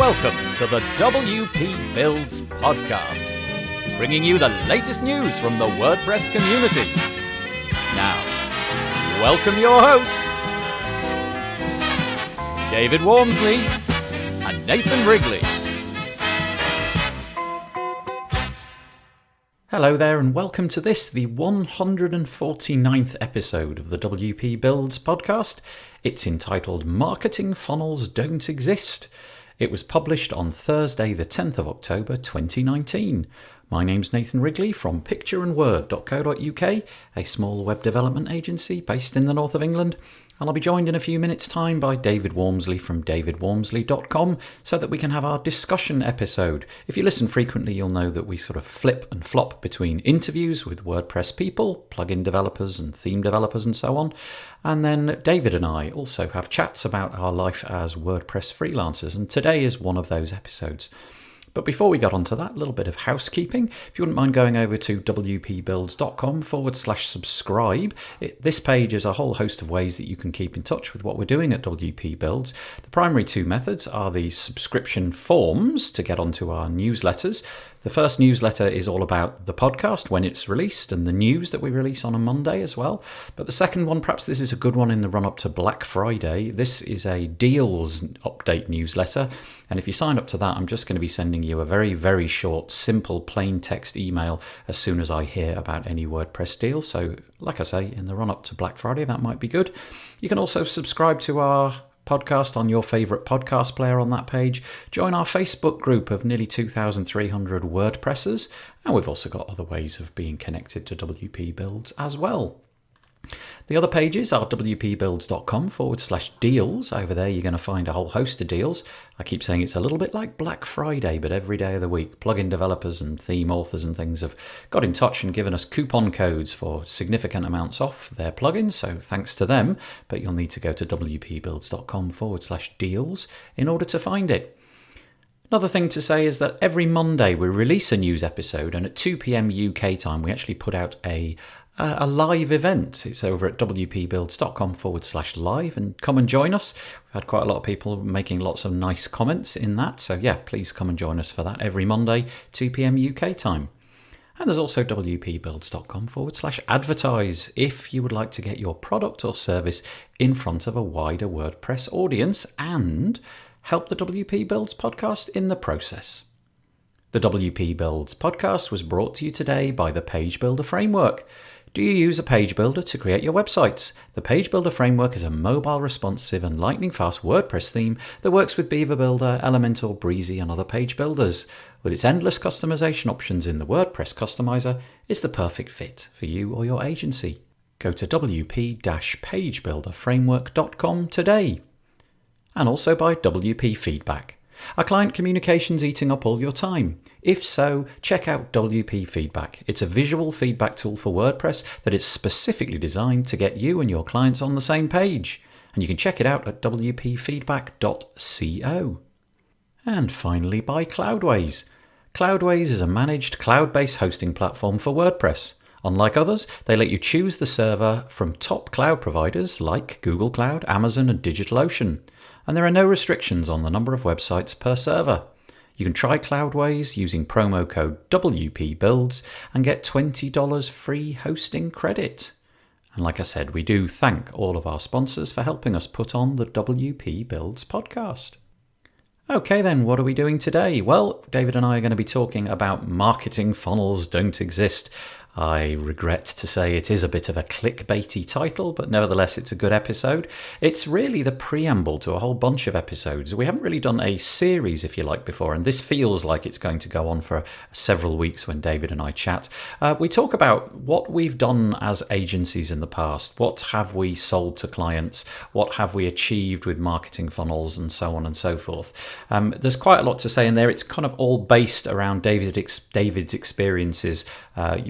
Welcome to the WP Builds podcast, bringing you the latest news from the WordPress community. Now, welcome your hosts, David Wormsley and Nathan Wrigley. Hello there and welcome to the 149th episode of the WP Builds podcast. It's entitled Marketing Funnels Don't Exist. It was published on Thursday the 10th of October 2019. My name's Nathan Wrigley from pictureandword.co.uk, a small web development agency based in the north of England. And I'll be joined in a few minutes' time by David Wormsley from davidwormsley.com so that we can have our discussion episode. If you listen frequently, you'll know that we sort of flip and flop between interviews with WordPress people, plugin developers and theme developers and so on. And then David and I also have chats about our life as WordPress freelancers. And today is one of those episodes. But before we get on to that, a little bit of housekeeping. If you wouldn't mind going over to wpbuilds.com/subscribe. This page is a whole host of ways that you can keep in touch with what we're doing at WP Builds. The primary two methods are the subscription forms to get onto our newsletters. The first newsletter is all about the podcast when it's released and the news that we release on a Monday as well. But the second one, perhaps this is a good one in the run-up to Black Friday. This is a deals update newsletter. And if you sign up to that, I'm just going to be sending you a very, very short, simple, plain text email as soon as I hear about any WordPress deal. So, like I say, in the run-up to Black Friday, that might be good. You can also subscribe to our podcast on your favourite podcast player on that page. Join our Facebook group of nearly 2,300 WordPressers. And we've also got other ways of being connected to WP Builds as well. The other pages are wpbuilds.com/deals. Over there, you're going to find a whole host of deals. I keep saying it's a little bit like Black Friday, but every day of the week. Plugin developers and theme authors and things have got in touch and given us coupon codes for significant amounts off their plugins. So thanks to them, but you'll need to go to wpbuilds.com/deals in order to find it. Another thing to say is that every Monday we release a news episode, and at 2 p.m. UK time, we actually put out a live event. It's over at wpbuilds.com/live, and come and join us. We've had quite a lot of people making lots of nice comments in that. So yeah, please come and join us for that every Monday, 2 p.m. UK time. And there's also wpbuilds.com/advertise if you would like to get your product or service in front of a wider WordPress audience and help the WP Builds podcast in the process. The WP Builds podcast was brought to you today by the Page Builder Framework. Do you use a page builder to create your websites? The Page Builder Framework is a mobile, responsive and lightning-fast WordPress theme that works with Beaver Builder, Elementor, Breezy and other page builders. With its endless customization options in the WordPress customizer, it's the perfect fit for you or your agency. Go to wp-pagebuilderframework.com today. And also by WP Feedback. Are client communications eating up all your time? If so, check out WP Feedback. It's a visual feedback tool for WordPress that is specifically designed to get you and your clients on the same page. And you can check it out at wpfeedback.co. And finally by Cloudways. Cloudways is a managed cloud-based hosting platform for WordPress. Unlike others, they let you choose the server from top cloud providers like Google Cloud, Amazon and DigitalOcean. And there are no restrictions on the number of websites per server. You can try Cloudways using promo code WPBuilds and get $20 free hosting credit. And like I said, we do thank all of our sponsors for helping us put on the WP Builds podcast. Okay then, what are we doing today? Well, David and I are going to be talking about marketing funnels don't exist. I regret to say it is a bit of a clickbaity title, but nevertheless it's a good episode. It's really the preamble to a whole bunch of episodes. We haven't really done a series, if you like, before, and this feels like it's going to go on for several weeks when David and I chat. We talk about what we've done as agencies in the past, what have we sold to clients, what have we achieved with marketing funnels, and so on and so forth. There's quite a lot to say in there. It's kind of all based around David's experiences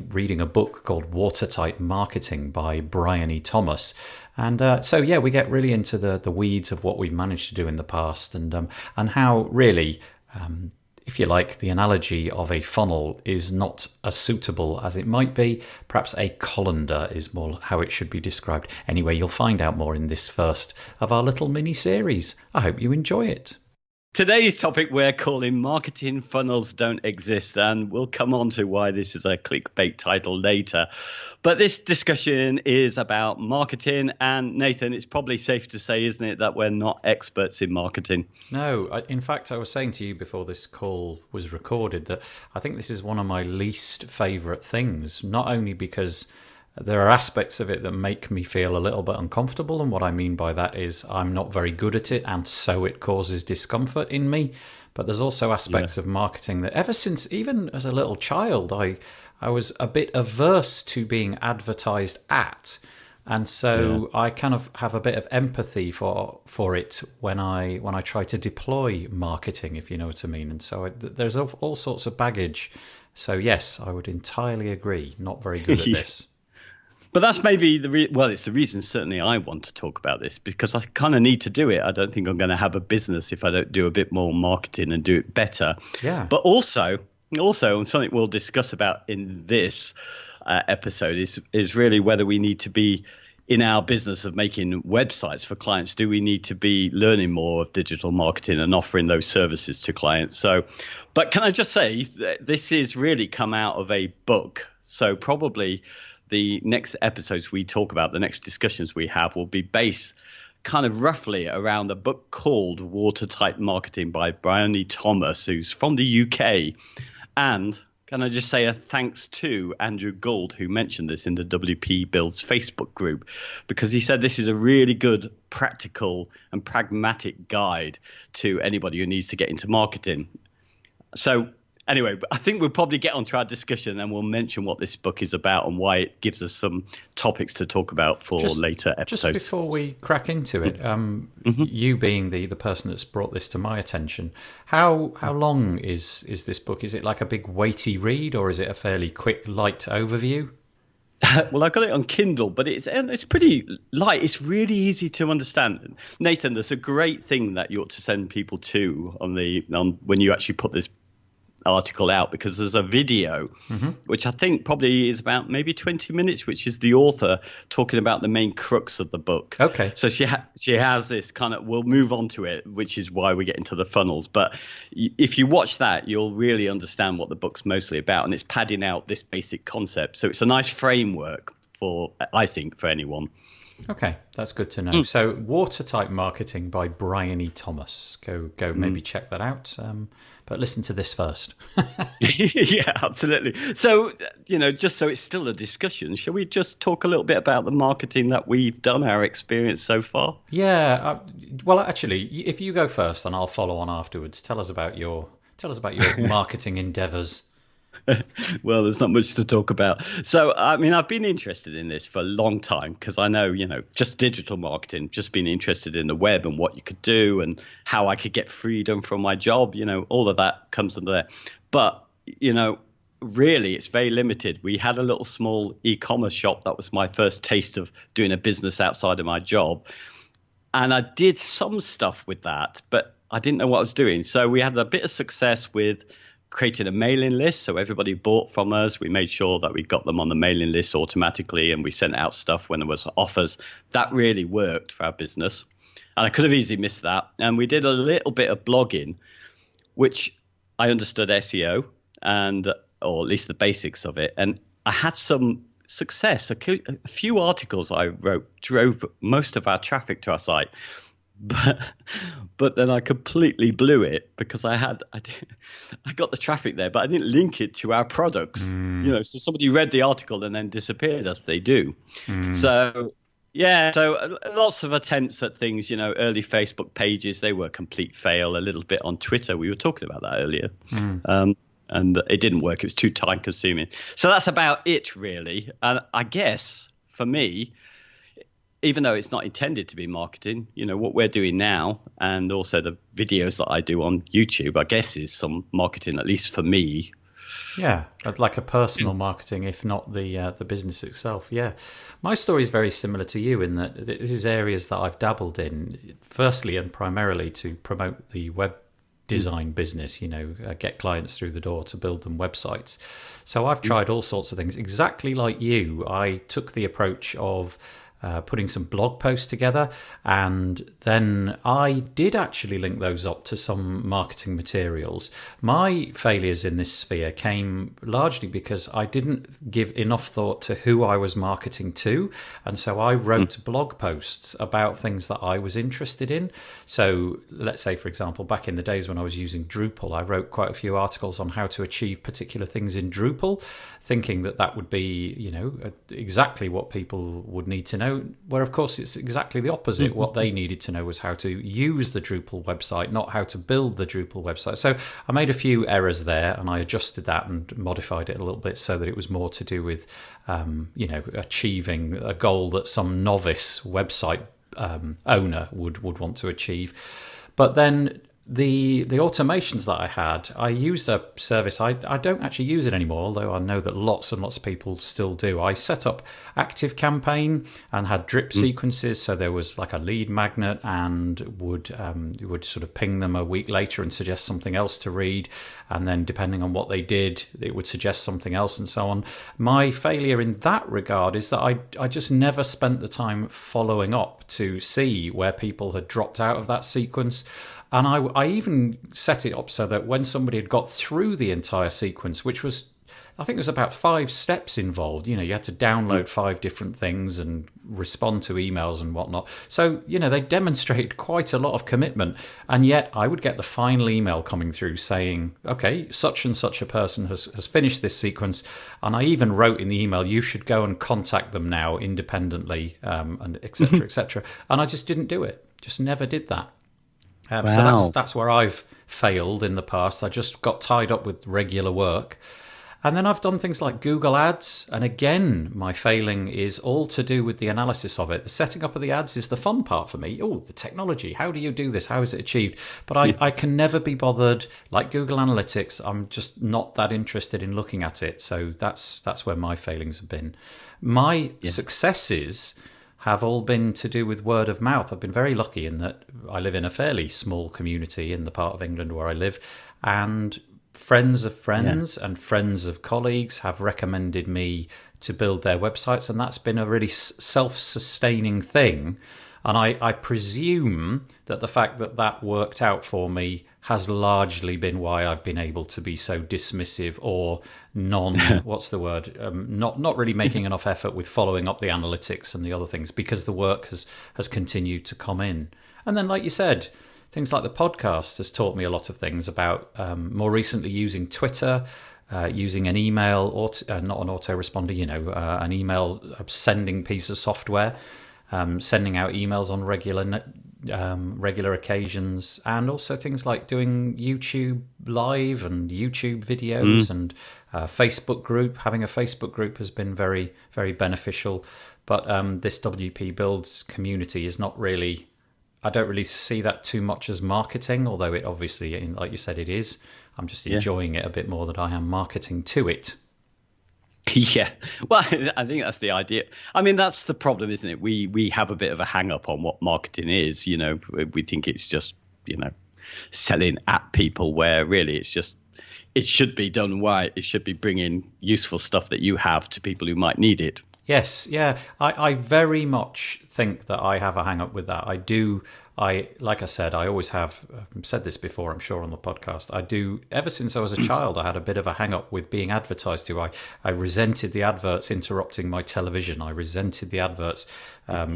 reading a book called Watertight Marketing by Bryony Thomas. And so, yeah, we get really into the weeds of what we've managed to do in the past and how really, if you like, the analogy of a funnel is not as suitable as it might be. Perhaps a colander is more how it should be described. Anyway, you'll find out more in this first of our little mini-series. I hope you enjoy it. Today's topic we're calling Marketing Funnels Don't Exist, and we'll come on to why this is a clickbait title later. But this discussion is about marketing, and Nathan, it's probably safe to say, isn't it, that we're not experts in marketing? No, in fact, I was saying to you before this call was recorded that I think this is one of my least favourite things, not only because there are aspects of it that make me feel a little bit uncomfortable, and what I mean by that is I'm not very good at it, and so it causes discomfort in me. But there's also aspects of marketing that ever since, even as a little child, I was a bit averse to being advertised at. And so I kind of have a bit of empathy for it when I try to deploy marketing, if you know what I mean. And so there's all sorts of baggage. So yes, I would entirely agree. Not very good at this. But that's maybe it's the reason certainly I want to talk about this, because I kind of need to do it. I don't think I'm going to have a business if I don't do a bit more marketing and do it better. Yeah. But also, and something we'll discuss about in this episode is really whether we need to be in our business of making websites for clients. Do we need to be learning more of digital marketing and offering those services to clients? So, but can I just say this is really come out of a book. So probably the next episodes we talk about, the next discussions we have will be based kind of roughly around a book called Watertight Marketing by Bryony Thomas, who's from the UK. And can I just say a thanks to Andrew Gould, who mentioned this in the WP Builds Facebook group, because he said this is a really good, practical and pragmatic guide to anybody who needs to get into marketing. So anyway, I think we'll probably get onto our discussion and we'll mention what this book is about and why it gives us some topics to talk about for later episodes. Just before we crack into it, you being the person that's brought this to my attention, how long is this book? Is it like a big weighty read, or is it a fairly quick, light overview? Well, I got it on Kindle, but it's pretty light. It's really easy to understand. Nathan, there's a great thing that you ought to send people to on when you actually put this article out, because there's a video which I think probably is about maybe 20 minutes, which is the author talking about the main crux of the book. Okay. So she has this kind of, we'll move on to it, which is why we get into the funnels. But if you watch that, you'll really understand what the book's mostly about, and it's padding out this basic concept. So it's a nice framework I think, for anyone. Okay, that's good to know. So Watertight Marketing by Bryony Thomas. Go maybe check that out. But listen to this first. Yeah, absolutely. So, just so it's still a discussion, shall we just talk a little bit about the marketing that we've done, our experience so far? Yeah. Well, actually, if you go first, and I'll follow on afterwards. Tell us about your marketing endeavors. Well, there's not much to talk about. So, I mean, I've been interested in this for a long time because I know, just digital marketing, just been interested in the web and what you could do and how I could get freedom from my job. All of that comes under there. But, really, it's very limited. We had a little small e-commerce shop. That was my first taste of doing a business outside of my job. And I did some stuff with that, but I didn't know what I was doing. So we had a bit of success with created a mailing list. So everybody bought from us. We made sure that we got them on the mailing list automatically, and we sent out stuff when there was offers. That really worked for our business. And I could have easily missed that. And we did a little bit of blogging, which I understood SEO or at least the basics of it. And I had some success. A few articles I wrote drove most of our traffic to our site. But then I completely blew it because I got the traffic there, but I didn't link it to our products. So somebody read the article and then disappeared, as they do. So lots of attempts at things. Early Facebook pages, they were a complete fail. A little bit on Twitter, we were talking about that earlier, and it didn't work. It was too time consuming. So that's about it, really. And I guess for me, even though it's not intended to be marketing, what we're doing now, and also the videos that I do on YouTube, I guess is some marketing, at least for me. Yeah, like a personal marketing, if not the business itself. Yeah, my story is very similar to you in that this is areas that I've dabbled in, firstly and primarily to promote the web design business, get clients through the door to build them websites. So I've tried all sorts of things. Exactly like you, I took the approach of putting some blog posts together, and then I did actually link those up to some marketing materials. My failures in this sphere came largely because I didn't give enough thought to who I was marketing to, and so I wrote blog posts about things that I was interested in. So let's say, for example, back in the days when I was using Drupal, I wrote quite a few articles on how to achieve particular things in Drupal, thinking that that would be, exactly what people would need to know, where of course it's exactly the opposite. What they needed to know was how to use the Drupal website, not how to build the Drupal website. So I made a few errors there, and I adjusted that and modified it a little bit so that it was more to do with achieving a goal that some novice website owner would want to achieve. But then the automations that I had, I used a service. I don't actually use it anymore, although I know that lots and lots of people still do. I set up ActiveCampaign and had drip sequences, so there was like a lead magnet, and would sort of ping them a week later and suggest something else to read, and then depending on what they did, it would suggest something else, and so on. My failure in that regard is that I just never spent the time following up to see where people had dropped out of that sequence. And I even set it up so that when somebody had got through the entire sequence, which was, I think there was about 5 steps involved. You had to download 5 different things and respond to emails and whatnot. So, they demonstrated quite a lot of commitment. And yet I would get the final email coming through saying, okay, such and such a person has finished this sequence. And I even wrote in the email, you should go and contact them now independently, and et cetera, et cetera. And I just didn't do it. Just never did that. Wow. So that's where I've failed in the past. I just got tied up with regular work. And then I've done things like Google Ads. And again, my failing is all to do with the analysis of it. The setting up of the ads is the fun part for me. Oh, the technology. How do you do this? How is it achieved? But I can never be bothered. Like Google Analytics, I'm just not that interested in looking at it. So that's where my failings have been. My successes have all been to do with word of mouth. I've been very lucky in that I live in a fairly small community in the part of England where I live, and friends of friends and friends of colleagues have recommended me to build their websites, and that's been a really self-sustaining thing. And I presume that the fact that that worked out for me has largely been why I've been able to be so dismissive or what's the word? Not really making enough effort with following up the analytics and the other things, because the work has continued to come in. And then, like you said, things like the podcast has taught me a lot of things about more recently using Twitter, using an email, not an autoresponder, an email sending piece of software. Sending out emails on regular occasions, and also things like doing YouTube Live and YouTube videos and Facebook group. Having a Facebook group has been very, very beneficial. But this WP Builds community is not really, I don't really see that too much as marketing, although it obviously, like you said, it is. I'm just enjoying it a bit more than I am marketing to it. Yeah, well, I think that's the idea. I mean, that's the problem, isn't it? We have a bit of a hang up on what marketing is. We think it's just, selling at people, where really it's just, it should be done right. It should be bringing useful stuff that you have to people who might need it. Yes, yeah. I very much think that I have a hang up with that. I do. Like I said, I always have said this before, I'm sure, on the podcast. I do, ever since I was a child, I had a bit of a hang up with being advertised to. I resented the adverts interrupting my television. I resented the adverts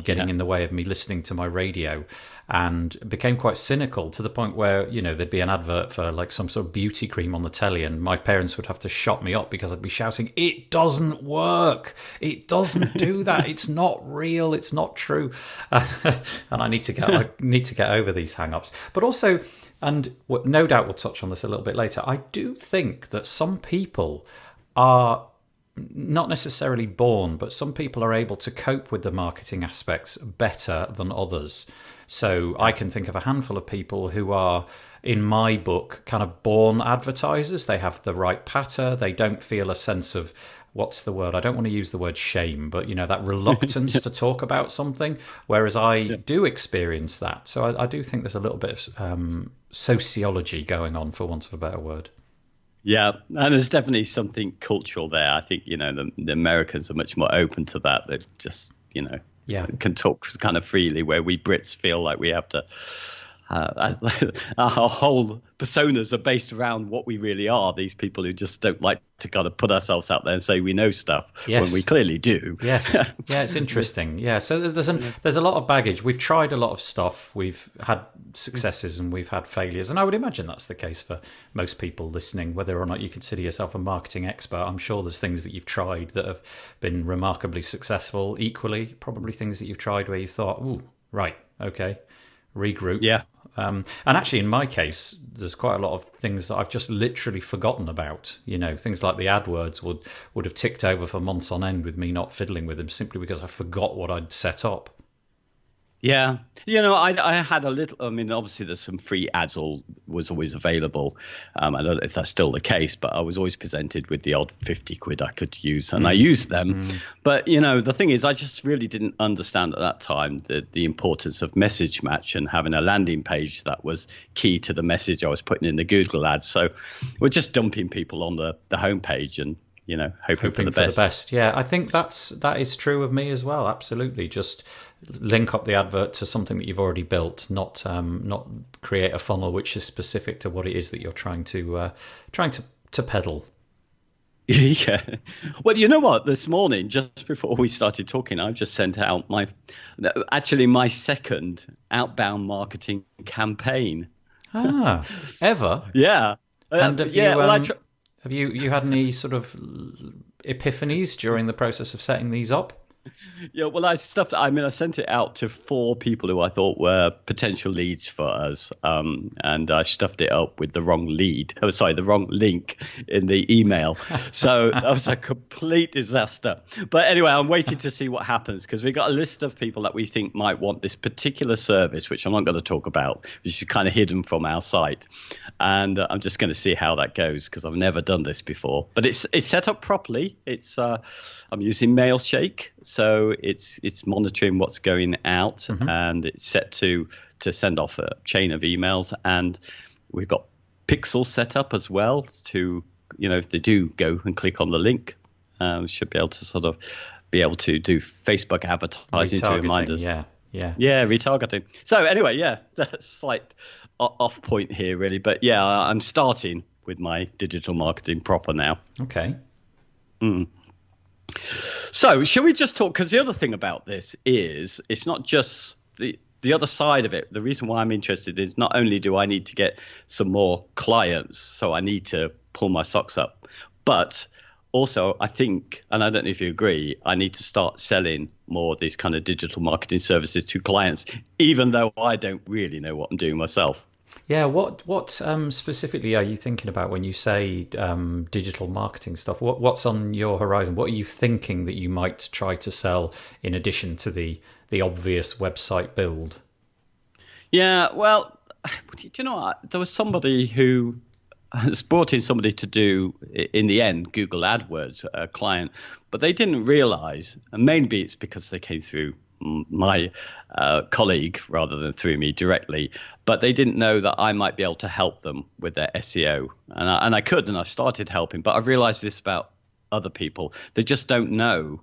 getting in the way of me listening to my radio, and became quite cynical to the point where, there'd be an advert for like some sort of beauty cream on the telly, and my parents would have to shut me up because I'd be shouting, "It doesn't work. It doesn't do that. It's not real. It's not true." And I need to get over these hang-ups. But also, and no doubt we'll touch on this a little bit later, I do think that some people are not necessarily born, but some people are able to cope with the marketing aspects better than others. So I can think of a handful of people who are, in my book, kind of born advertisers. They have the right patter. They don't feel a sense of, what's the word? I don't want to use the word shame, but, that reluctance to talk about something, whereas I do experience that. So I do think there's a little bit of sociology going on, for want of a better word. Yeah, and there's definitely something cultural there. I think, the Americans are much more open to that. They're just, can talk kind of freely, where we Brits feel like we have to. Our whole personas are based around what we really are. These people who just don't like to kind of put ourselves out there and say we know stuff when we clearly do. Yes. Yeah, it's interesting. Yeah, so there's a lot of baggage. We've tried a lot of stuff. We've had successes and we've had failures. And I would imagine that's the case for most people listening, whether or not you consider yourself a marketing expert. I'm sure there's things that you've tried that have been remarkably successful. Equally, probably things that you've tried where you thought, ooh, right, okay, regroup. Yeah. And actually, in my case, there's quite a lot of things that I've just literally forgotten about. Things like the AdWords would have ticked over for months on end with me not fiddling with them simply because I forgot what I'd set up. Yeah. I had a little, obviously there's some free ads was always available. I don't know if that's still the case, but I was always presented with the odd 50 quid I could use, and I used them. But, the thing is, I just really didn't understand at that time the importance of message match and having a landing page that was key to the message I was putting in the Google ads. So we're just dumping people on the homepage and, hoping for the best. Yeah, I think that is true of me as well. Absolutely. Just link up the advert to something that you've already built, not create a funnel which is specific to what it is that you're trying to peddle. Yeah. Well, you know what? This morning, just before we started talking, I've just sent out my second outbound marketing campaign. Ever? Yeah. And have you had any sort of epiphanies during the process of setting these up? Yeah, well, I sent it out to 4 people who I thought were potential leads for us, and I stuffed it up with the wrong the wrong link in the email. So that was a complete disaster. But anyway, I'm waiting to see what happens, because we've got a list of people that we think might want this particular service, which I'm not going to talk about, which is kind of hidden from our site. And I'm just going to see how that goes, because I've never done this before. But it's set up properly. I'm using Mailshake, so it's monitoring what's going out, and it's set to send off a chain of emails. And we've got pixels set up as well to, if they do go and click on the link, should be able to do Facebook advertising to remind us. Yeah, retargeting. So anyway, that's slight off point here, really. But yeah, I'm starting with my digital marketing proper now. Okay. So shall we just talk, because the other thing about this is it's not just the other side of it. The reason why I'm interested is not only do I need to get some more clients, so I need to pull my socks up, but also I think, and I don't know if you agree, I need to start selling more of these kind of digital marketing services to clients, even though I don't really know what I'm doing myself. Yeah, what specifically are you thinking about when you say digital marketing stuff? What's on your horizon? What are you thinking that you might try to sell in addition to the obvious website build? Yeah, well, do you know what? There was somebody who has brought in somebody to do, in the end, Google AdWords, a client, but they didn't realize, and maybe it's because they came through my colleague rather than through me directly, but they didn't know that I might be able to help them with their SEO, and I could, and I started helping. But I've realized this about other people: they just don't know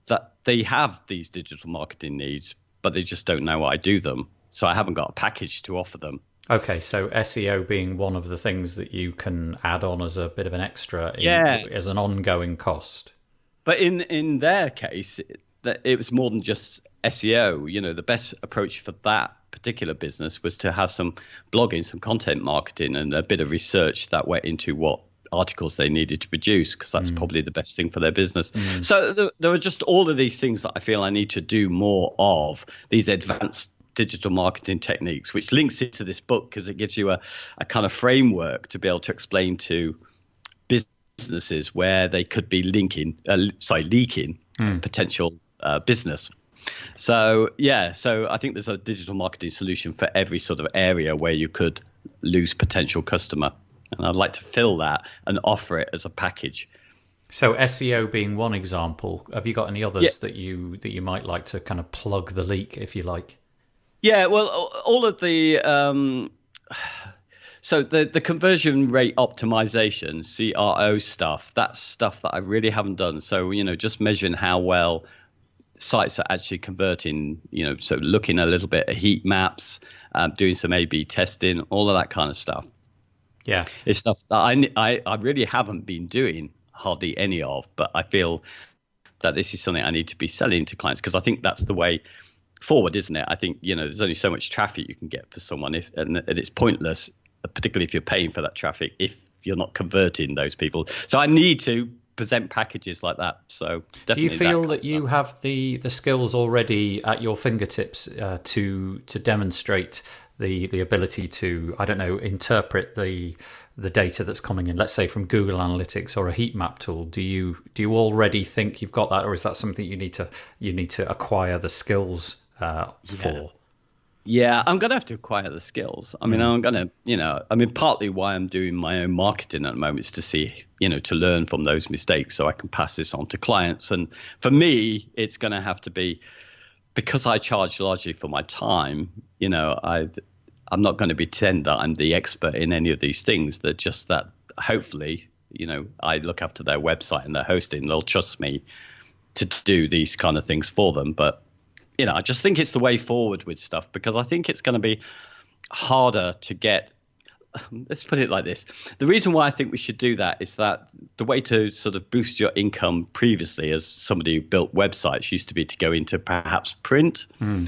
that they have these digital marketing needs, but they just don't know I do them. So I haven't got a package to offer them. Okay, so SEO being one of the things that you can add on as a bit of an extra, as an ongoing cost. But in their case, it was more than just SEO. The best approach for that particular business was to have some blogging, some content marketing, and a bit of research that went into what articles they needed to produce, because that's probably the best thing for their business. So there are just all of these things that I feel I need to do more of, these advanced digital marketing techniques, which links into this book because it gives you a kind of framework to be able to explain to businesses where they could be leaking potential business. So I think there's a digital marketing solution for every sort of area where you could lose potential customer, and I'd like to fill that and offer it as a package. So SEO being one example, have you got any others that you might like to kind of plug the leak, if you like? Yeah, well, all of the so the conversion rate optimization, CRO stuff, that's stuff that I really haven't done. So just measuring how well sites are actually converting, so looking a little bit at heat maps, doing some A/B testing, all of that kind of stuff. Yeah. It's stuff that I really haven't been doing hardly any of, but I feel that this is something I need to be selling to clients, because I think that's the way forward, isn't it? I think, there's only so much traffic you can get for someone, and it's pointless, particularly if you're paying for that traffic, if you're not converting those people. So I need to present packages like that. So definitely. Do you feel that you have the skills already at your fingertips to demonstrate the ability to, I don't know, interpret the data that's coming in, let's say from Google Analytics or a heat map tool? Do you already think you've got that, or is that something you need to acquire the skills for? Yeah, I'm going to have to acquire the skills. I mean, I'm going to, partly why I'm doing my own marketing at the moment is to see, to learn from those mistakes so I can pass this on to clients. And for me, it's going to have to be, because I charge largely for my time, I'm not going to pretend that I'm the expert in any of these things. That hopefully, I look after their website and their hosting. They'll trust me to do these kind of things for them. But I just think it's the way forward with stuff, because I think it's going to be harder to get. Let's put it like this. The reason why I think we should do that is that the way to sort of boost your income previously as somebody who built websites used to be to go into perhaps print, and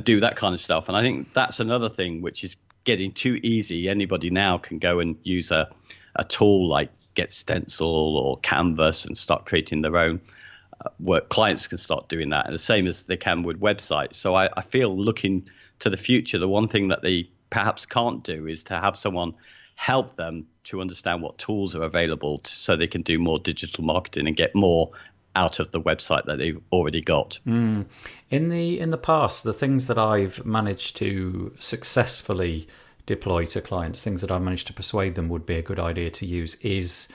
do that kind of stuff. And I think that's another thing which is getting too easy. Anybody now can go and use a tool like Get Stencil or Canvas and start creating their own work. Clients can start doing that, and the same as they can with websites. So I feel, looking to the future, the one thing that they perhaps can't do is to have someone help them to understand what tools are available so they can do more digital marketing and get more out of the website that they've already got. In the past, the things that I've managed to successfully deploy to clients, things that I've managed to persuade them would be a good idea to use, is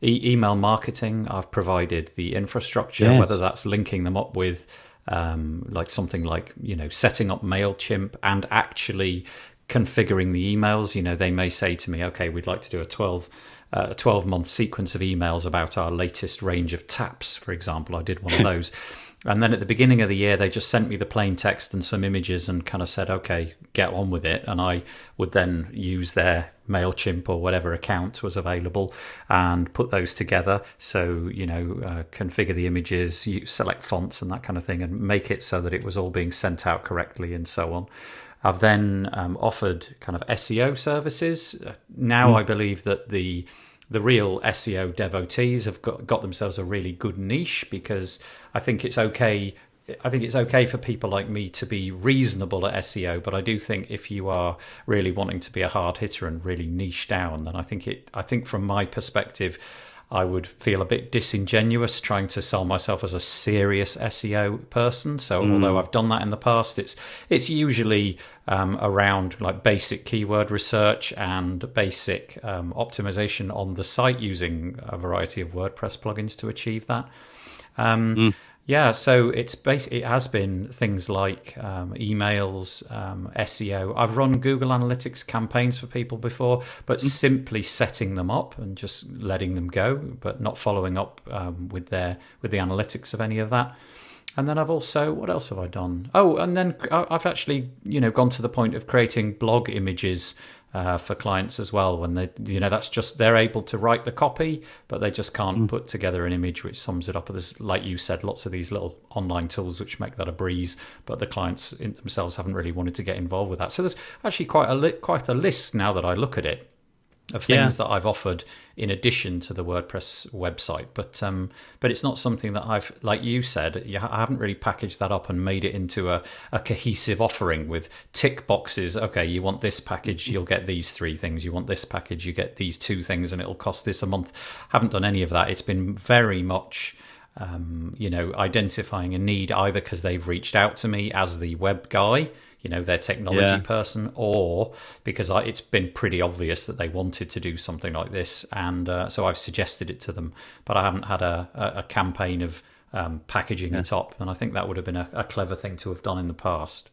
email marketing. I've provided the infrastructure, yes, whether that's linking them up with like something like, setting up MailChimp and actually configuring the emails. They may say to me, okay, we'd like to do a 12-month sequence of emails about our latest range of taps, for example. I did one of those. And then at the beginning of the year, they just sent me the plain text and some images and kind of said, okay, get on with it. And I would then use their MailChimp or whatever account was available and put those together. So, configure the images, select fonts and that kind of thing, and make it so that it was all being sent out correctly and so on. I've then offered kind of SEO services. Now I believe that the real SEO devotees have got themselves a really good niche, because I think it's okay. I think it's okay for people like me to be reasonable at SEO, but I do think if you are really wanting to be a hard hitter and really niche down, then I think from my perspective, I would feel a bit disingenuous trying to sell myself as a serious SEO person. So although I've done that in the past, it's usually around like basic keyword research and basic optimization on the site using a variety of WordPress plugins to achieve that. Yeah, so it has been things like emails, SEO. I've run Google Analytics campaigns for people before, but simply setting them up and just letting them go, but not following up with the analytics of any of that. And then I've also, what else have I done? Oh, and then I've actually, gone to the point of creating blog images for clients as well, when they, that's just, they're able to write the copy, but they just can't put together an image which sums it up. There's, like you said, lots of these little online tools which make that a breeze, but the clients themselves haven't really wanted to get involved with that. So there's actually quite a list now that I look at it of things that I've offered in addition to the WordPress website, but it's not something that I've, like you said, I haven't really packaged that up and made it into a cohesive offering with tick boxes. Okay, you want this package, you'll get these 3 things. You want this package, you get these 2 things, and it'll cost this a month. Haven't done any of that. It's been very much identifying a need, either because they've reached out to me as the web guy, their technology person, or because it's been pretty obvious that they wanted to do something like this, and so I've suggested it to them, but I haven't had a campaign of packaging it up, and I think that would have been a clever thing to have done in the past.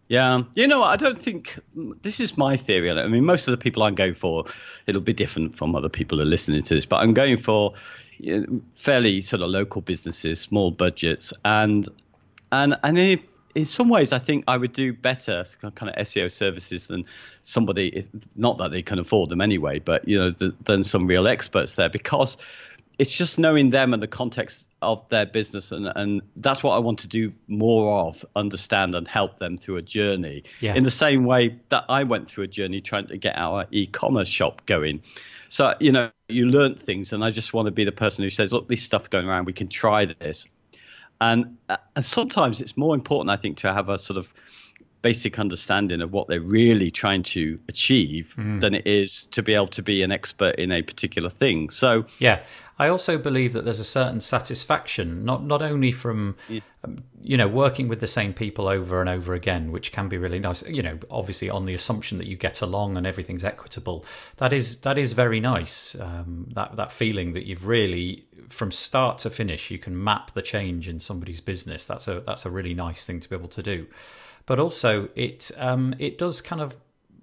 Yeah, I don't think this is my theory on it. I mean, most of the people I'm going for, it'll be different from other people who are listening to this, but I'm going for fairly sort of local businesses, small budgets, and in some ways, I think I would do better kind of SEO services than somebody. Not that they can afford them anyway, but than some real experts there, because it's just knowing them and the context of their business, and that's what I want to do more of, understand and help them through a journey. Yeah. In the same way that I went through a journey trying to get our e-commerce shop going. So, you learn things, and I just want to be the person who says, look, this stuff's going around, we can try this. And sometimes it's more important, I think, to have a sort of basic understanding of what they're really trying to achieve than it is to be able to be an expert in a particular thing. So yeah, I also believe that there's a certain satisfaction, not only from working with the same people over and over again, which can be really nice. Obviously on the assumption that you get along and everything's equitable. That is very nice. That feeling that you've really, from start to finish, you can map the change in somebody's business. That's a really nice thing to be able to do. But also, it does kind of,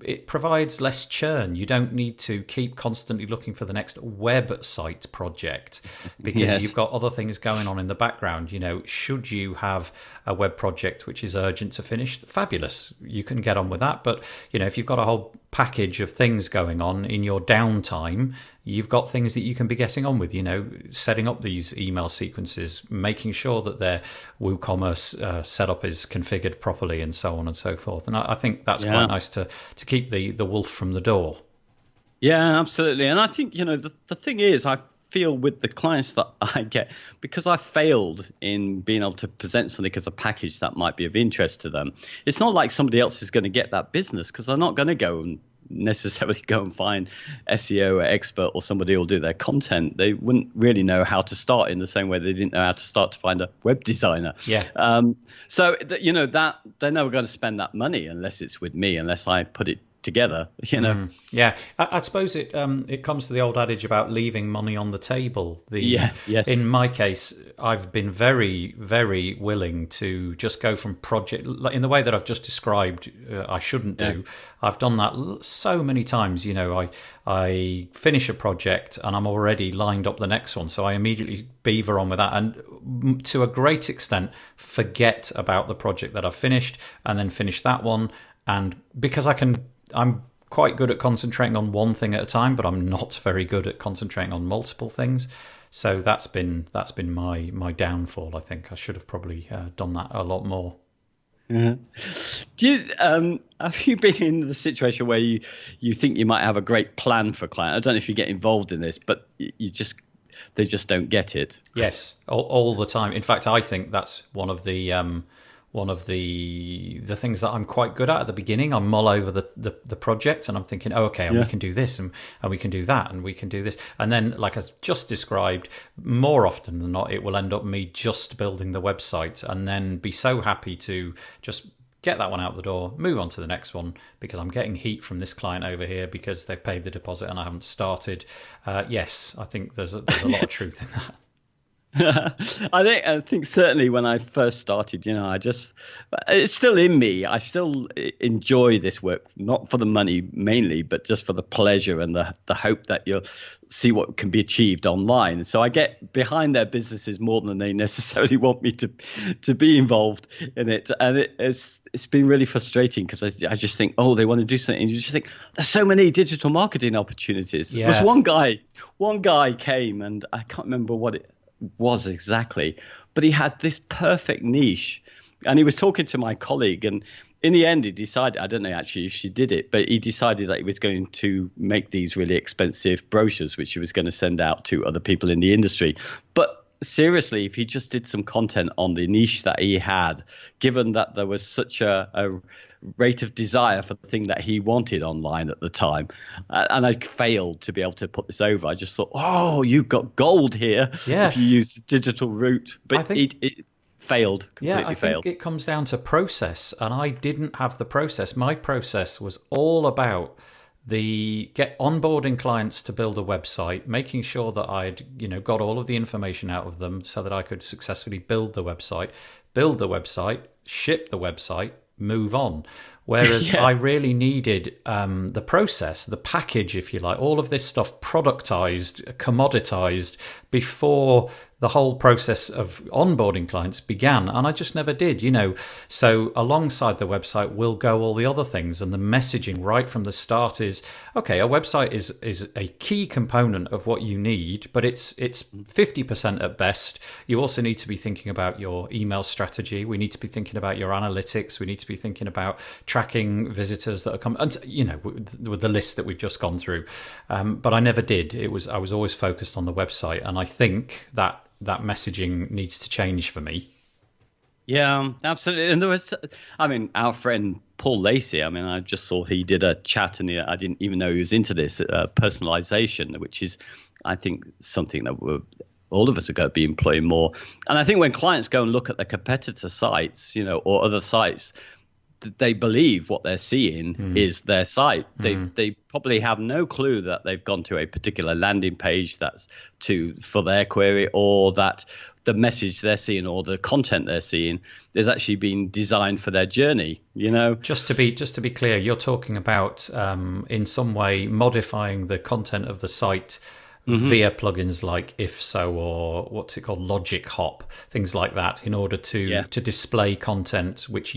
it provides less churn. You don't need to keep constantly looking for the next website project because you've got other things going on in the background. Should you have a web project which is urgent to finish, fabulous. You can get on with that. But, if you've got a whole package of things going on in your downtime, you've got things that you can be getting on with, setting up these email sequences, making sure that their WooCommerce setup is configured properly, and so on and so forth. And I think that's quite nice to keep the wolf from the door. Yeah, absolutely. And I think, the thing is, I feel with the clients that I get, because I failed in being able to present something as a package that might be of interest to them, it's not like somebody else is going to get that business, because they're not going to go and necessarily go and find SEO expert or somebody who'll do their content. They wouldn't really know how to start, in the same way they didn't know how to start to find a web designer. So that they're never going to spend that money unless it's with me, unless I put it together. Yeah, I suppose it comes to the old adage about leaving money on the table. In my case, I've been very, very willing to just go from project in the way that I've just described. I shouldn't do. I've done that so many times. I finish a project and I'm already lined up the next one, so I immediately beaver on with that, and to a great extent forget about the project that I've finished, and then finish that one. And because I'm quite good at concentrating on one thing at a time, but I'm not very good at concentrating on multiple things. So that's been my downfall. I think I should have probably done that a lot more. Have you been in the situation where you think you might have a great plan for a client? I don't know if you get involved in this, but they just don't get it. Yes, all the time. In fact, I think that's one of the things that I'm quite good at the beginning. I mull over the project and I'm thinking, we can do this and we can do that and we can do this. And then, like I just described, more often than not, it will end up me just building the website and then be so happy to just get that one out the door, move on to the next one, because I'm getting heat from this client over here because they've paid the deposit and I haven't started. Yes, I think there's a lot of truth in that. I think certainly when I first started, it's still in me. I still enjoy this work, not for the money mainly, but just for the pleasure and the hope that you'll see what can be achieved online. So I get behind their businesses more than they necessarily want me to be involved in it. And it's been really frustrating, because I just think, they want to do something. And you just think, there's so many digital marketing opportunities. Yeah. There was one guy came, and I can't remember what it was exactly, but he had this perfect niche, and he was talking to my colleague, and in the end he decided, I don't know actually if she did it, but he decided that he was going to make these really expensive brochures which he was going to send out to other people in the industry. But seriously, if he just did some content on the niche that he had, given that there was such a rate of desire for the thing that he wanted online at the time, and I failed to be able to put this over. I just thought, you've got gold here if you use the digital route. But it failed, completely failed. Think it comes down to process, and I didn't have the process. My process was all about onboarding clients to build a website, making sure that I'd got all of the information out of them so that I could successfully build the website, ship the website, move on. Whereas Yeah. I really needed the process, the package, if you like, all of this stuff productized, commoditized before the whole process of onboarding clients began. And I just never did, So alongside the website will go all the other things. And the messaging right from the start is, okay, a website is a key component of what you need, but it's 50% at best. You also need to be thinking about your email strategy. We need to be thinking about your analytics. We need to be thinking about tracking visitors that are coming, and with the list that we've just gone through. But I never did. I was always focused on the website, and I think that messaging needs to change for me. Yeah, absolutely. And there was, our friend Paul Lacey, I just saw he did a chat, and I didn't even know he was into this personalization, which is, I think, something that all of us are going to be employing more. And I think when clients go and look at the competitor sites, or other sites, they believe what they're seeing is their site. They probably have no clue that they've gone to a particular landing page that's for their query, or that the message they're seeing or the content they're seeing is actually being designed for their journey. Just to be clear, you're talking about in some way modifying the content of the site via plugins like If So, or what's it called, Logic Hop, things like that, in order to display content which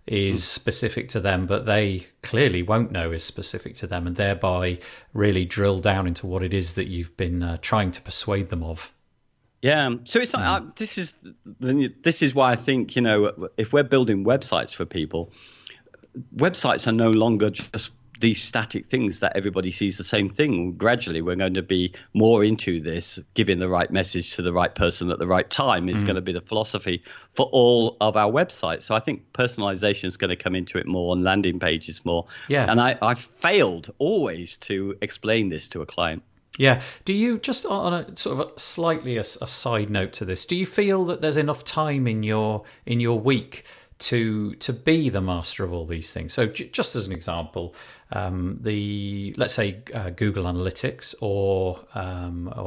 is specific to them, but they clearly won't know is specific to them, and thereby really drill down into what it is that you've been trying to persuade them of. Yeah, so it's like this is why I think if we're building websites for people, websites are no longer just these static things that everybody sees the same thing. Gradually, we're going to be more into this, giving the right message to the right person at the right time is going to be the philosophy for all of our websites. So I think personalization is going to come into it more, on landing pages more. Yeah. And I failed always to explain this to a client. Yeah. Do you, just on a sort of a side note to this, do you feel that there's enough time in your week to be the master of all these things? So just as an example, let's say Google Analytics or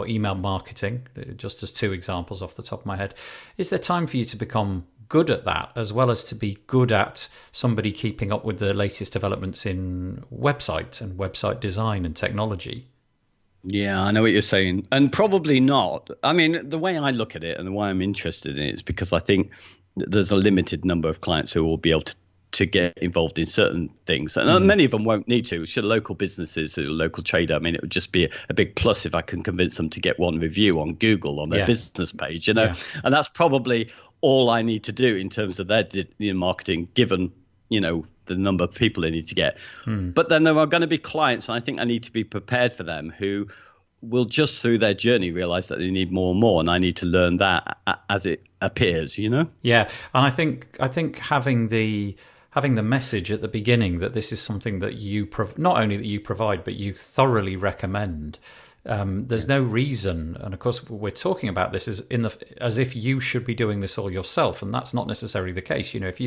email marketing, just as two examples off the top of my head, is there time for you to become good at that, as well as to be good at somebody keeping up with the latest developments in websites and website design and technology? Yeah, I know what you're saying. And probably not. The way I look at it and the way I'm interested in it is because I think there's a limited number of clients who will be able to get involved in certain things. And many of them won't need to. Should local businesses, a local trader, it would just be a big plus if I can convince them to get one review on Google on their business page, And that's probably all I need to do in terms of their marketing, given, the number of people they need to get. But then there are going to be clients, and I think I need to be prepared for them, who will just through their journey realize that they need more and more, and I need to learn that as it appears. Yeah, and I think having the message at the beginning that this is something that you not only that you provide, but you thoroughly recommend. There's no reason, and of course we're talking about this as if you should be doing this all yourself, and that's not necessarily the case. If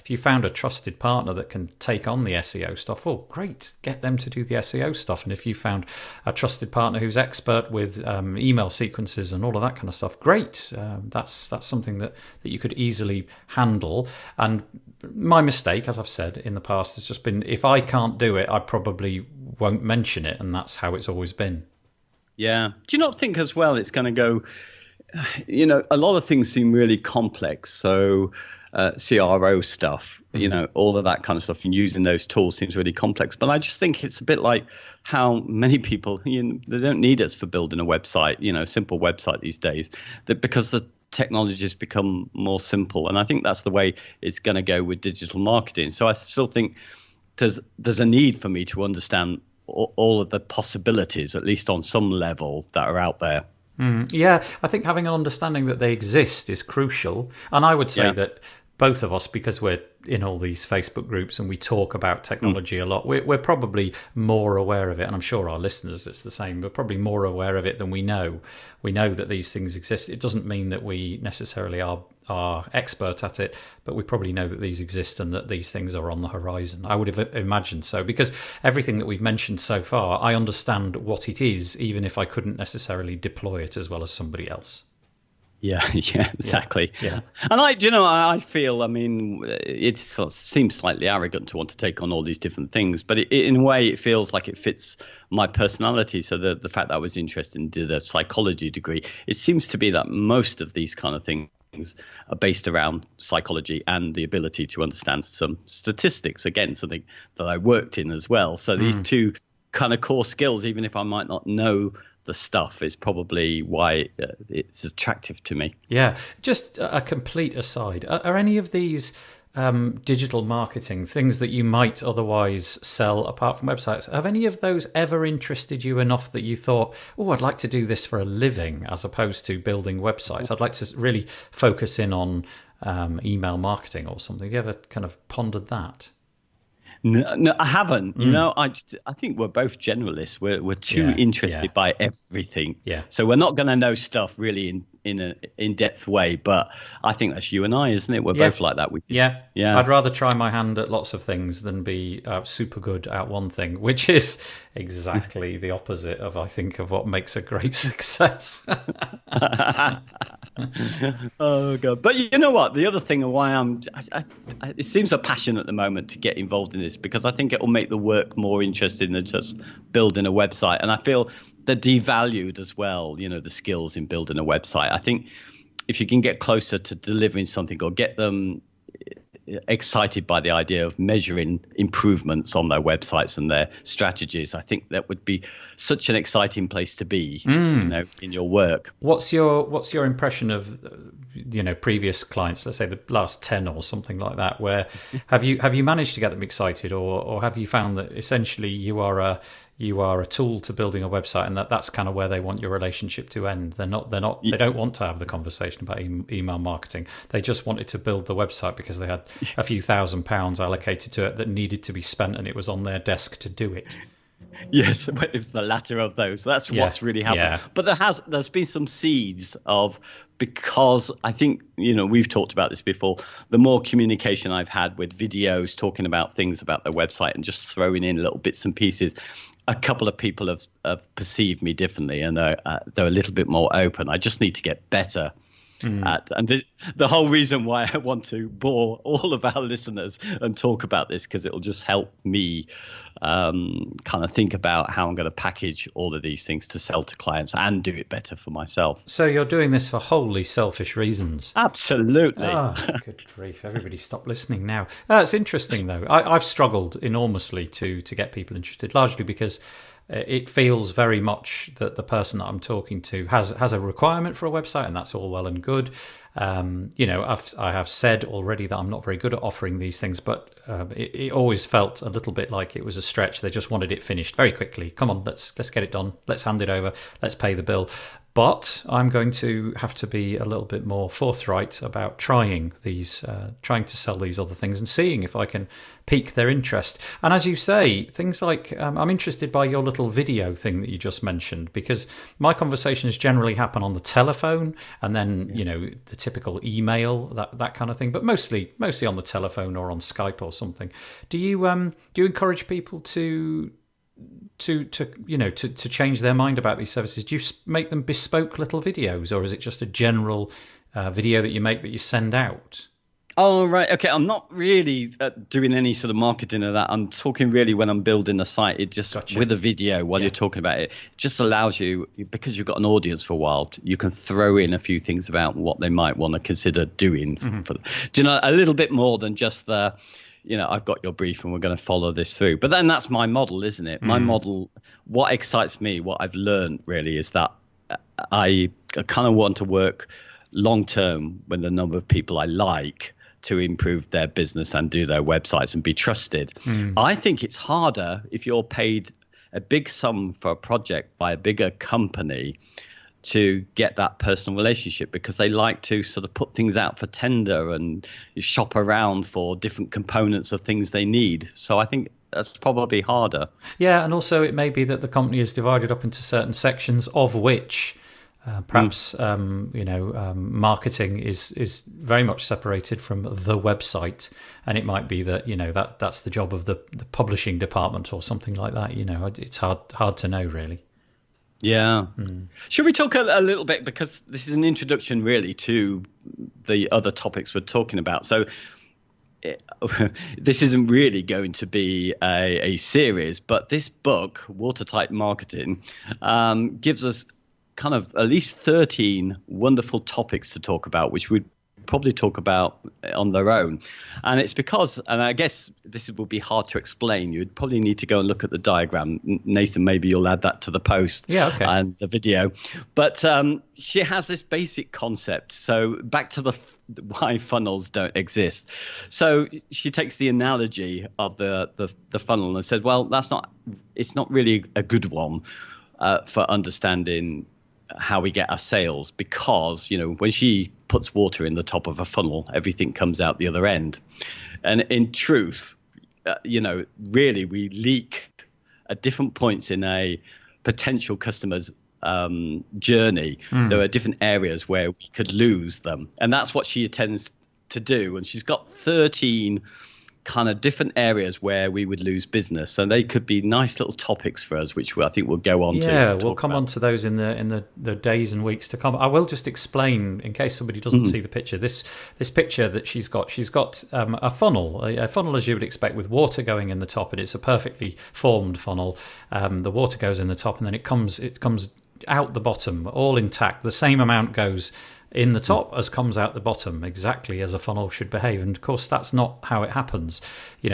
you found a trusted partner that can take on the SEO stuff, well, great, get them to do the SEO stuff. And if you found a trusted partner who's expert with email sequences and all of that kind of stuff, great. That's something that you could easily handle. And my mistake, as I've said in the past, has just been, if I can't do it, I probably won't mention it, and that's how it's always been. Yeah. Do you not think as well it's going to go, a lot of things seem really complex. So CRO stuff, all of that kind of stuff, and using those tools seems really complex. But I just think it's a bit like how many people, they don't need us for building a website, simple website these days, because the technology has become more simple. And I think that's the way it's going to go with digital marketing. So I still think there's a need for me to understand all of the possibilities, at least on some level, that are out there. Yeah, I think having an understanding that they exist is crucial. And I would say that both of us, because we're in all these Facebook groups and we talk about technology a lot, we're probably more aware of it. And I'm sure our listeners, it's the same. We're probably more aware of it than we know. We know that these things exist. It doesn't mean that we necessarily are expert at it, but we probably know that these exist and that these things are on the horizon. I would have imagined so, because everything that we've mentioned so far, I understand what it is, even if I couldn't necessarily deploy it as well as somebody else. Yeah, yeah, exactly. Yeah. And I feel, I mean, it sort of seems slightly arrogant to want to take on all these different things, but in a way, it feels like it fits my personality. So the fact that I was interested and did a psychology degree, it seems to be that most of these kind of things are based around psychology and the ability to understand some statistics. Again, something that I worked in as well. So these two kind of core skills, even if I might not know the stuff, is probably why it's attractive to me. Yeah. Just a complete aside. Are any of these digital marketing things that you might otherwise sell apart from websites, have any of those ever interested you enough that you thought, oh, I'd like to do this for a living as opposed to building websites? I'd like to really focus in on email marketing or something. Have you ever kind of pondered that? No, I haven't. I think we're both generalists. We're too interested by everything. Yeah. So we're not going to know stuff really in an in-depth way. But I think that's you and I, isn't it? We're both like that. Yeah. Yeah. I'd rather try my hand at lots of things than be super good at one thing, which is exactly the opposite of, I think, of what makes a great success. Oh God! But you know what? The other thing of why it seems a passion at the moment to get involved in this, because I think it will make the work more interesting than just building a website. And I feel they're devalued as well. The skills in building a website. I think if you can get closer to delivering something or get them excited by the idea of measuring improvements on their websites and their strategies, I think that would be such an exciting place to be, in your work. What's your impression of previous clients, let's say the last 10 or something like that, where have you managed to get them excited, or have you found that essentially you are a tool to building a website, and that's kind of where they want your relationship to end? They don't want to have the conversation about email marketing. They just wanted to build the website because they had a few £1,000 allocated to it that needed to be spent, and it was on their desk to do it. Yes, but it's the latter of those. That's what's really happened. Yeah. But there's been some seeds of, because I think, we've talked about this before, the more communication I've had with videos talking about things about their website and just throwing in little bits and pieces, a couple of people have perceived me differently, and they're a little bit more open. I just need to get better at, and the whole reason why I want to bore all of our listeners and talk about this, because it'll just help me kind of think about how I'm going to package all of these things to sell to clients and do it better for myself. So you're doing this for wholly selfish reasons? Absolutely. Oh, good grief. Everybody stop listening now. It's interesting, though. I've struggled enormously to get people interested, largely because it feels very much that the person that I'm talking to has a requirement for a website, and that's all well and good. I have said already that I'm not very good at offering these things, but it always felt a little bit like it was a stretch. They just wanted it finished very quickly. Come on, let's get it done. Let's hand it over. Let's pay the bill. But I'm going to have to be a little bit more forthright about trying to sell these other things and seeing if I can pique their interest. And as you say, things like, I'm interested by your little video thing that you just mentioned, because my conversations generally happen on the telephone and then, the typical email, that kind of thing, but mostly on the telephone or on Skype or something. Do you encourage people to change their mind about these services? Do you make them bespoke little videos, or is it just a general video that you make that you send out? Oh, right. Okay. I'm not really doing any sort of marketing of that. I'm talking really when I'm building a site. It just, gotcha, with a video while you're talking about it, just allows you, because you've got an audience for a while, you can throw in a few things about what they might want to consider doing. Mm-hmm. A little bit more than just the, I've got your brief and we're going to follow this through. But then that's my model, isn't it? My model, what excites me, what I've learned really, is that I kind of want to work long term with the number of people I like to improve their business and do their websites and be trusted. I think it's harder if you're paid a big sum for a project by a bigger company to get that personal relationship, because they like to sort of put things out for tender and shop around for different components of things they need. So I think that's probably harder. Yeah, and also it may be that the company is divided up into certain sections, of which perhaps marketing is very much separated from the website, and it might be that that's the job of the publishing department or something like that. It's hard to know, really. Yeah. Should we talk a little bit, because this is an introduction really to the other topics we're talking about. So this isn't really going to be a series, but this book, Watertight Marketing, gives us kind of at least 13 wonderful topics to talk about, which we'd probably talk about on their own. And it's because, and I guess this will be hard to explain, you'd probably need to go and look at the diagram. Nathan, maybe you'll add that to the post and the video. But she has this basic concept. So back to the why funnels don't exist. So she takes the analogy of the funnel and says, well, it's not really a good one for understanding how we get our sales, because, when she puts water in the top of a funnel, everything comes out the other end. And in truth, really we leak at different points in a potential customer's journey. There are different areas where we could lose them. And that's what she intends to do. And she's got 13 kind of different areas where we would lose business, and they could be nice little topics for us, which I think we'll go on to. Yeah, we'll come on to those in the days and weeks to come. I will just explain, in case somebody doesn't see the picture, this picture that she's got a funnel, as you would expect, with water going in the top, and it's a perfectly formed funnel. The water goes in the top, and then it comes out the bottom, all intact. The same amount goes in the top as comes out the bottom, exactly as a funnel should behave. And of course, that's not how it happens.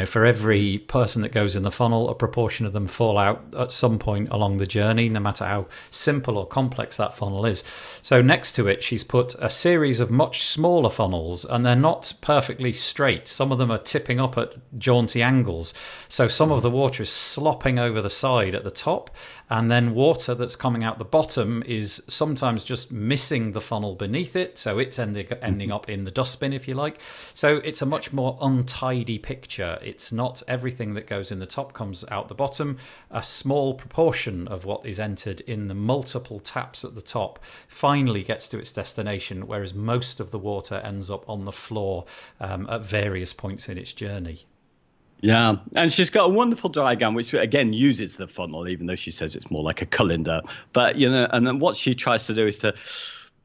For every person that goes in the funnel, a proportion of them fall out at some point along the journey, no matter how simple or complex that funnel is. So next to it, she's put a series of much smaller funnels, and they're not perfectly straight. Some of them are tipping up at jaunty angles. So some of the water is slopping over the side at the top, and then water that's coming out the bottom is sometimes just missing the funnel beneath it, so it's ending up in the dustbin, if you like. So it's a much more untidy picture. It's not everything that goes in the top comes out the bottom. A small proportion of what is entered in the multiple taps at the top finally gets to its destination, whereas most of the water ends up on the floor at various points in its journey. Yeah, and she's got a wonderful diagram which again uses the funnel, even though she says it's more like a colander. But and then what she tries to do is to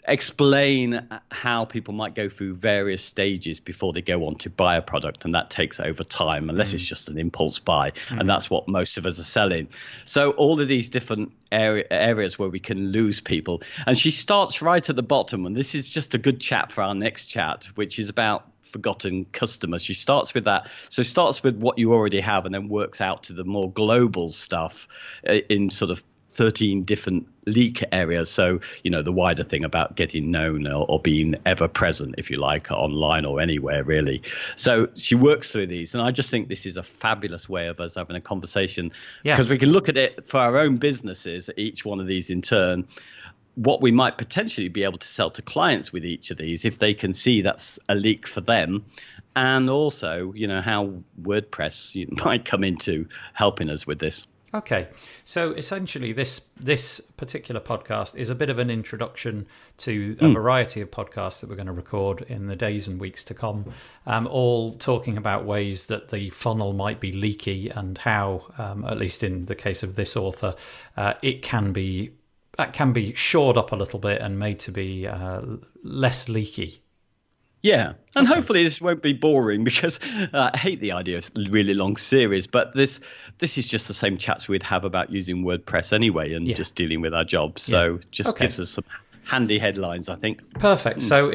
explain how people might go through various stages before they go on to buy a product, and that takes over time, unless it's just an impulse buy, and that's what most of us are selling. So all of these different areas where we can lose people, and she starts right at the bottom, and this is just a good chat for our next chat, which is about forgotten customers. She starts with that. So starts with what you already have, and then works out to the more global stuff in sort of 13 different leak areas. So, the wider thing about getting known or being ever present, if you like, online or anywhere, really. So she works through these. And I just think this is a fabulous way of us having a conversation, because we can look at it for our own businesses, each one of these in turn, what we might potentially be able to sell to clients with each of these, if they can see that's a leak for them. And also, how WordPress might come into helping us with this. Okay, so essentially this particular podcast is a bit of an introduction to a variety of podcasts that we're going to record in the days and weeks to come, all talking about ways that the funnel might be leaky, and how, at least in the case of this author, it can be shored up a little bit and made to be less leaky. Yeah, and hopefully this won't be boring, because I hate the idea of really long series, but this is just the same chats we'd have about using WordPress anyway, and just dealing with our jobs. So just gives us some handy headlines, I think. Perfect. So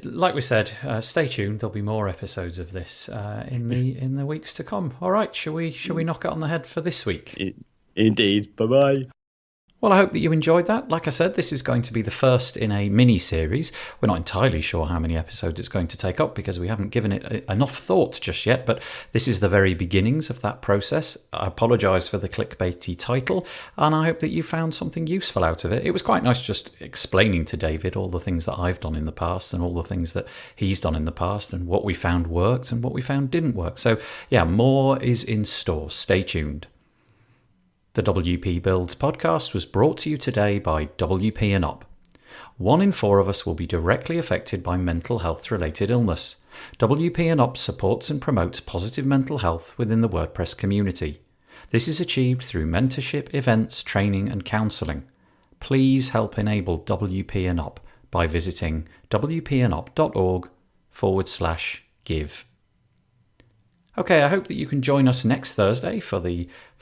like we said, stay tuned. There'll be more episodes of this in the weeks to come. All right, shall we knock it on the head for this week? Indeed. Bye-bye. Well, I hope that you enjoyed that. Like I said, this is going to be the first in a mini-series. We're not entirely sure how many episodes it's going to take up, because we haven't given it enough thought just yet, but this is the very beginnings of that process. I apologise for the clickbaity title, and I hope that you found something useful out of it. It was quite nice just explaining to David all the things that I've done in the past, and all the things that he's done in the past, and what we found worked and what we found didn't work. So, yeah, more is in store. Stay tuned. The WP Builds podcast was brought to you today by WP and Up. 1 in 4 of us will be directly affected by mental health related illness. WP and Up supports and promotes positive mental health within the WordPress community. This is achieved through mentorship, events, training and counselling. please help enable WP and Up by visiting wpandop.org/give. Okay, I hope that you can join us next Thursday for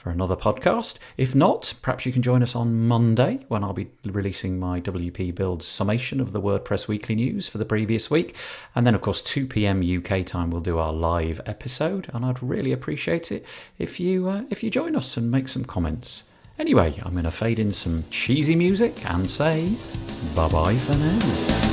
another podcast. If not, perhaps you can join us on Monday when I'll be releasing my WP Builds summation of the WordPress weekly news for the previous week. And then, of course, 2 p.m. UK time, we'll do our live episode. And I'd really appreciate it if you join us and make some comments. Anyway, I'm going to fade in some cheesy music and say bye-bye for now.